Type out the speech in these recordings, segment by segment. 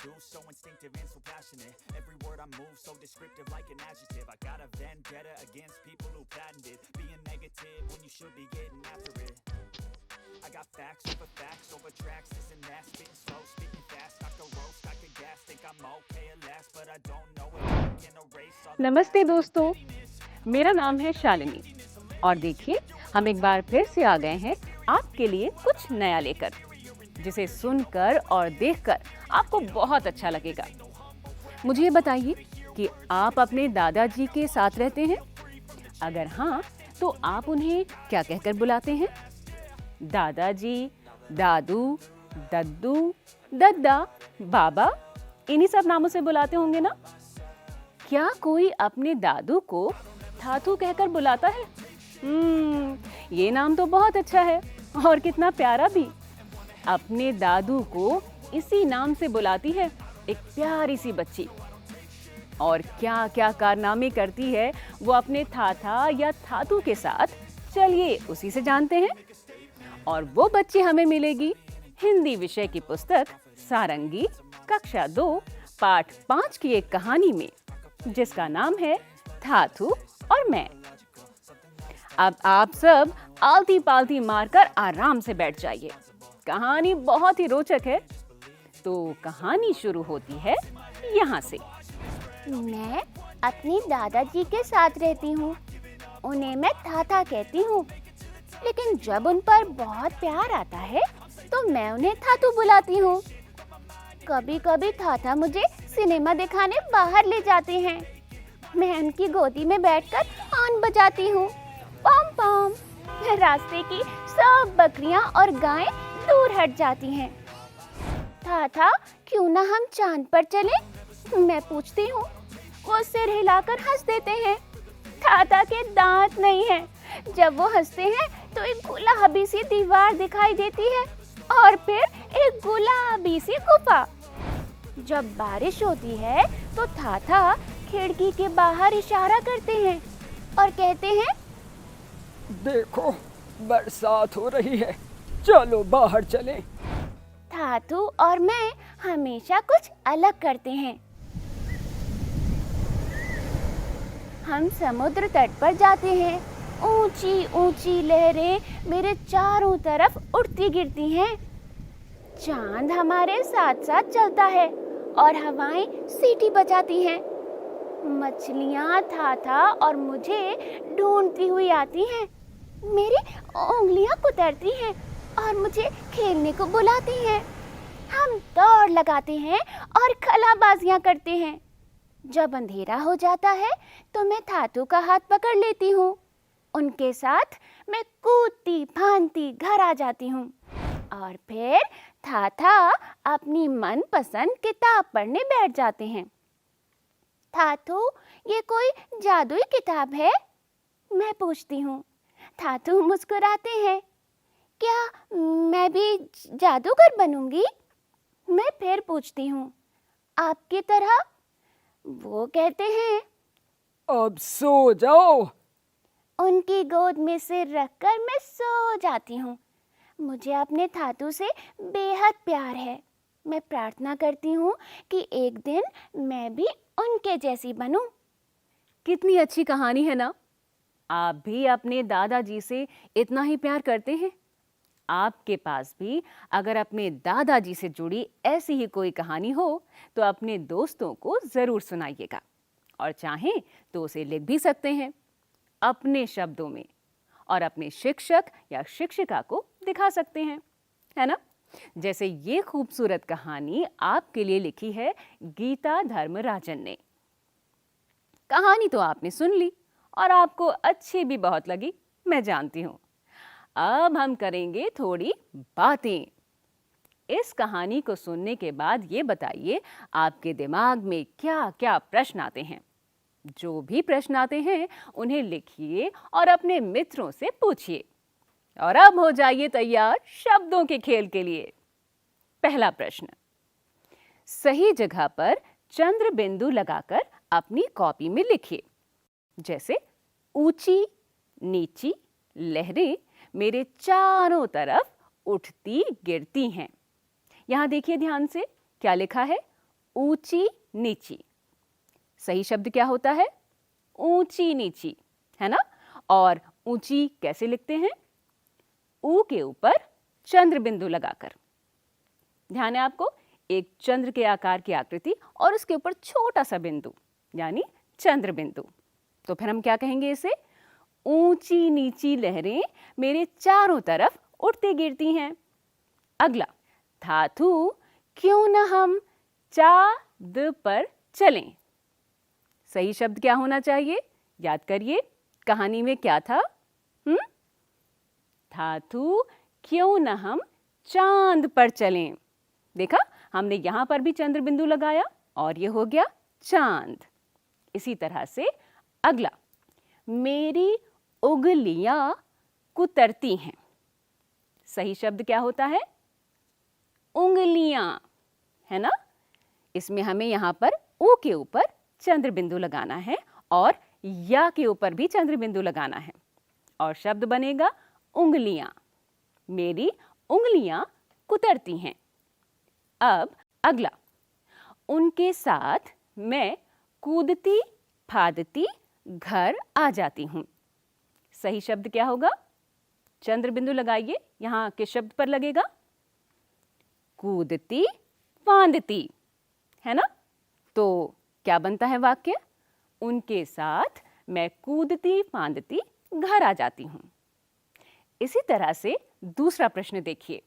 do, so instinctive and so passionate. Every word I move so descriptive like an adjective. I got a vendetta against people who patented being negative when you should be getting after it. I got facts over tracks, this and that, spitting slow, spitting fast, I could roast, I could gas, think I'm okay at last, but I don't know if I can erase all the नमस्ते past दोस्तों, and pettiness. मेरा नाम है शालिनी और देखिए हम एक बार फिर से आ गए हैं आपके लिए कुछ नया लेकर, जिसे सुनकर और देखकर आपको बहुत अच्छा लगेगा। मुझे ये बताइए कि आप अपने दादाजी के साथ रहते हैं? अगर हाँ, तो आप उन्हें क्या कहकर बुलाते हैं? दादाजी, दादू, दद्दू, दद्दा, बाबा, इन्हीं सब नामों से बुलाते होंगे ना? क्या कोई अपने दादू को थाथू कहकर बुलाता है? ये नाम तो बहुत अच्छा है और कितना प्यारा भी। अपने दादू को इसी नाम से बुलाती है एक प्यारी सी बच्ची। और क्या क्या कारनामे करती है वो अपने थाथा या थातू के साथ, चलिए उसी से जानते हैं। और वो बच्ची हमें मिलेगी हिंदी विषय की पुस्तक सारंगी कक्षा 2 पाठ 5 की एक कहानी में, जिसका नाम है थाथू और मैं। अब आप सब आलती पालती मारकर आराम से बैठ जाइए। कहानी बहुत ही रोचक है। तो कहानी शुरू होती है यहाँ से। मैं अपने दादाजी के साथ रहती हूँ। उन्हें मैं थाथा कहती हूँ, लेकिन जब उन पर बहुत प्यार आता है तो मैं उन्हें थाथू बुलाती हूँ। कभी कभी थाथा मुझे सिनेमा दिखाने बाहर ले जाते हैं। मैं उनकी गोदी में बैठकर हॉर्न बजाती हूँ, पॉम पॉम। रास्ते की सब बकरियाँ और गायें दूर हट जाती हैं। थाथा, क्यों ना हम चांद पर चलें? मैं पूछती हूँ। वो सिर हिलाकर हंस देते हैं। थाथा के दांत नहीं हैं। जब वो हंसते हैं तो एक गुलाबी सी दीवार दिखाई देती है और फिर एक गुलाबी सी गुफा। जब बारिश होती है तो थाथा खिड़की के बाहर इशारा करते हैं और कहते हैं, देखो बरसात हो रही है, चलो बाहर चलें। थाथू और मैं हमेशा कुछ अलग करते हैं। हम समुद्र तट पर जाते हैं। ऊंची ऊंची लहरें मेरे चारों तरफ उड़ती गिरती हैं। चांद हमारे साथ साथ चलता है और हवाएं सीटी बजाती हैं। मछलियां थाथा और मुझे ढूंढती हुई आती हैं। मेरी उंगलियां कुतरती हैं और मुझे खेलने को बुलाती हैं। हम दौड़ लगाते हैं और कलाबाजियां करते हैं। जब अंधेरा हो जाता है तो मैं थाथू का हाथ पकड़ लेती हूँ। उनके साथ मैं कूदती फांदती घर आ जाती हूँ और फिर थाथा अपनी मनपसंद किताब पढ़ने बैठ जाते हैं। थाथू, ये कोई जादुई किताब है? मैं पूछती हूँ। थाथू मुस्कुराते हैं। क्या मैं भी जादूगर बनूंगी? मैं फिर पूछती हूँ। आपकी तरह? वो कहते हैं, अब सो जाओ। उनकी गोद में सिर रखकर मैं सो जाती हूँ। मुझे अपने थाथू से बेहद प्यार है। मैं प्रार्थना करती हूँ कि एक दिन मैं भी उनके जैसी बनूं। कितनी अच्छी कहानी है ना? आप भी अपने दादाजी से इतना ही प्यार करते हैं? आपके पास भी अगर अपने दादाजी से जुड़ी ऐसी ही कोई कहानी हो तो अपने दोस्तों को जरूर सुनाइएगा, और चाहें तो उसे लिख भी सकते हैं अपने शब्दों में, और अपने शिक्षक या शिक्षिका को दिखा सकते हैं, है ना? जैसे ये खूबसूरत कहानी आपके लिए लिखी है गीता धर्मराजन ने। कहानी तो आपने सुन ली और आपको अच्छी भी बहुत लगी, मैं जानती हूँ। अब हम करेंगे थोड़ी बातें। इस कहानी को सुनने के बाद ये बताइए आपके दिमाग में क्या क्या प्रश्न आते हैं। जो भी प्रश्न आते हैं उन्हें लिखिए और अपने मित्रों से पूछिए। और अब हो जाइए तैयार शब्दों के खेल के लिए। पहला प्रश्न, सही जगह पर चंद्र बिंदु लगाकर अपनी कॉपी में लिखिए। जैसे ऊंची नीची लहरें मेरे चारों तरफ उठती गिरती हैं। यहां देखिए ध्यान से, क्या लिखा है? ऊंची नीची। सही शब्द क्या होता है? ऊंची नीची, है ना? और ऊंची कैसे लिखते हैं? ऊ के ऊपर चंद्र बिंदु लगाकर। ध्यान है आपको, एक चंद्र के आकार की आकृति और उसके ऊपर छोटा सा बिंदु यानी चंद्र बिंदु। तो फिर हम क्या कहेंगे इसे? ऊंची नीची लहरें मेरे चारों तरफ उड़ती गिरती हैं। अगला, धातु क्यों न हम चांद पर चलें। सही शब्द क्या होना चाहिए? याद करिए, कहानी में क्या था? धातु क्यों न हम चांद पर चलें। देखा, हमने यहां पर भी चंद्र बिंदु लगाया और ये हो गया चांद। इसी तरह से अगला, मेरी उंगलियां कुतरती हैं। सही शब्द क्या होता है? उंगलियां, है ना? इसमें हमें यहां पर ऊ के ऊपर चंद्र बिंदु लगाना है और या के ऊपर भी चंद्र बिंदु लगाना है और शब्द बनेगा उंगलियां। मेरी उंगलियां कुतरती हैं। अब अगला, उनके साथ मैं कूदती फादती घर आ जाती हूं। सही शब्द क्या होगा? चंद्र बिंदु लगाइए, यहां किस शब्द पर लगेगा? कूदती फांदती, है ना? तो क्या बनता है वाक्य? उनके साथ मैं कूदती फांदती घर आ जाती हूं। इसी तरह से दूसरा प्रश्न देखिए।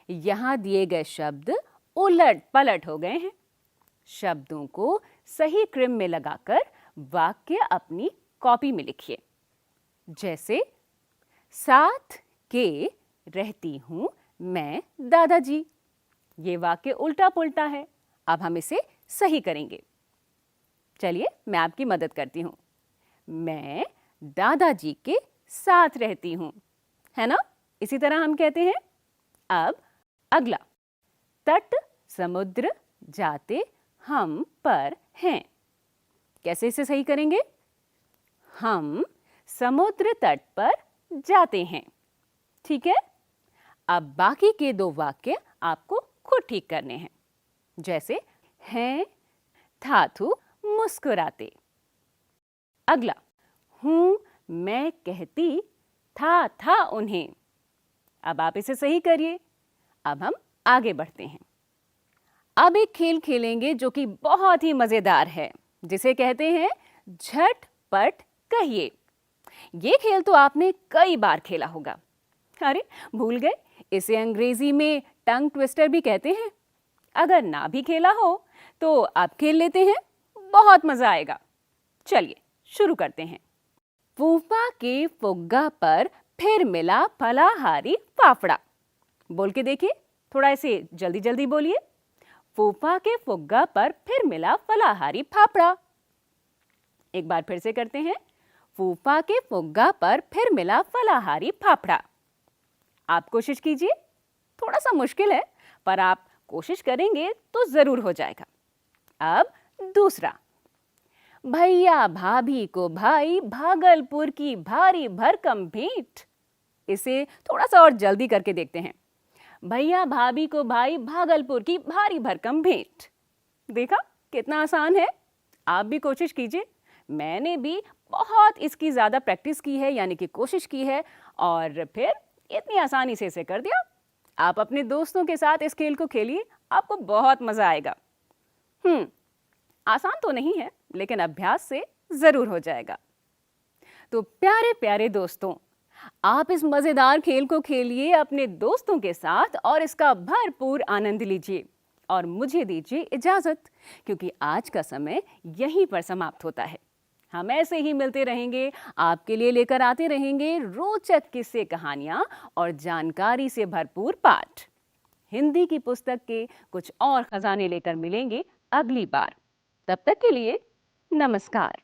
यहां दिए गए शब्द उलट पलट हो गए हैं। शब्दों को सही क्रम में लगाकर वाक्य अपनी कॉपी में लिखिए। जैसे, साथ के रहती हूं मैं दादाजी। ये वाक्य उल्टा पुल्टा है, अब हम इसे सही करेंगे। चलिए मैं आपकी मदद करती हूं। मैं दादाजी के साथ रहती हूं, है ना? इसी तरह हम कहते हैं। अब अगला, तट समुद्र जाते हम पर हैं। कैसे इसे सही करेंगे? हम समुद्र तट पर जाते हैं। ठीक है? अब बाकी के दो वाक्य आपको खुद ठीक करने हैं। जैसे, हैं धातु मुस्कुराते। अगला, हूं मैं कहती था उन्हें। अब आप इसे सही करिए। अब हम आगे बढ़ते हैं। अब एक खेल खेलेंगे जो कि बहुत ही मजेदार है, जिसे कहते हैं झटपट कहिए। ये खेल तो आपने कई बार खेला होगा। अरे भूल गए, इसे अंग्रेजी में टंग ट्विस्टर भी कहते हैं। अगर ना भी खेला हो तो आप खेल लेते हैं, बहुत मजा आएगा। चलिए शुरू करते हैं। फूफा के फुग्गा पर फिर मिला फलाहारी फाफड़ा। बोल के देखिए, थोड़ा ऐसे जल्दी जल्दी बोलिए। फूफा के फुग्गा पर फिर मिला फलाहारी फाफड़ा। एक बार फिर से करते हैं। फूफा के फुग्गा पर फिर मिला फलाहारी फाफड़ा। आप कोशिश कीजिए, थोड़ा सा मुश्किल है पर आप कोशिश करेंगे तो जरूर हो जाएगा। अब दूसरा, भैया भाभी को भाई भागलपुर की भारी भरकम भेंट। इसे थोड़ा सा और जल्दी करके देखते हैं। भैया भाभी को भाई भागलपुर की भारी भरकम भेंट। देखा कितना आसान है? आप भी कोशिश कीजिए। मैंने भी बहुत इसकी ज़्यादा प्रैक्टिस की है, यानी कि कोशिश की है, और फिर इतनी आसानी से इसे कर दिया। आप अपने दोस्तों के साथ इस खेल को खेलिए, आपको बहुत मज़ा आएगा। आसान तो नहीं है, लेकिन अभ्यास से ज़रूर हो जाएगा। तो प्यारे प्यारे दोस्तों, आप इस मज़ेदार खेल को खेलिए अपने दोस्तों के साथ और इसका भरपूर आनंद लीजिए। और मुझे दीजिए इजाज़त, क्योंकि आज का समय यहीं पर समाप्त होता है। हम ऐसे ही मिलते रहेंगे, आपके लिए लेकर आते रहेंगे रोचक किस्से, कहानियाँ और जानकारी से भरपूर पाठ। हिंदी की पुस्तक के कुछ और खजाने लेकर मिलेंगे अगली बार। तब तक के लिए नमस्कार।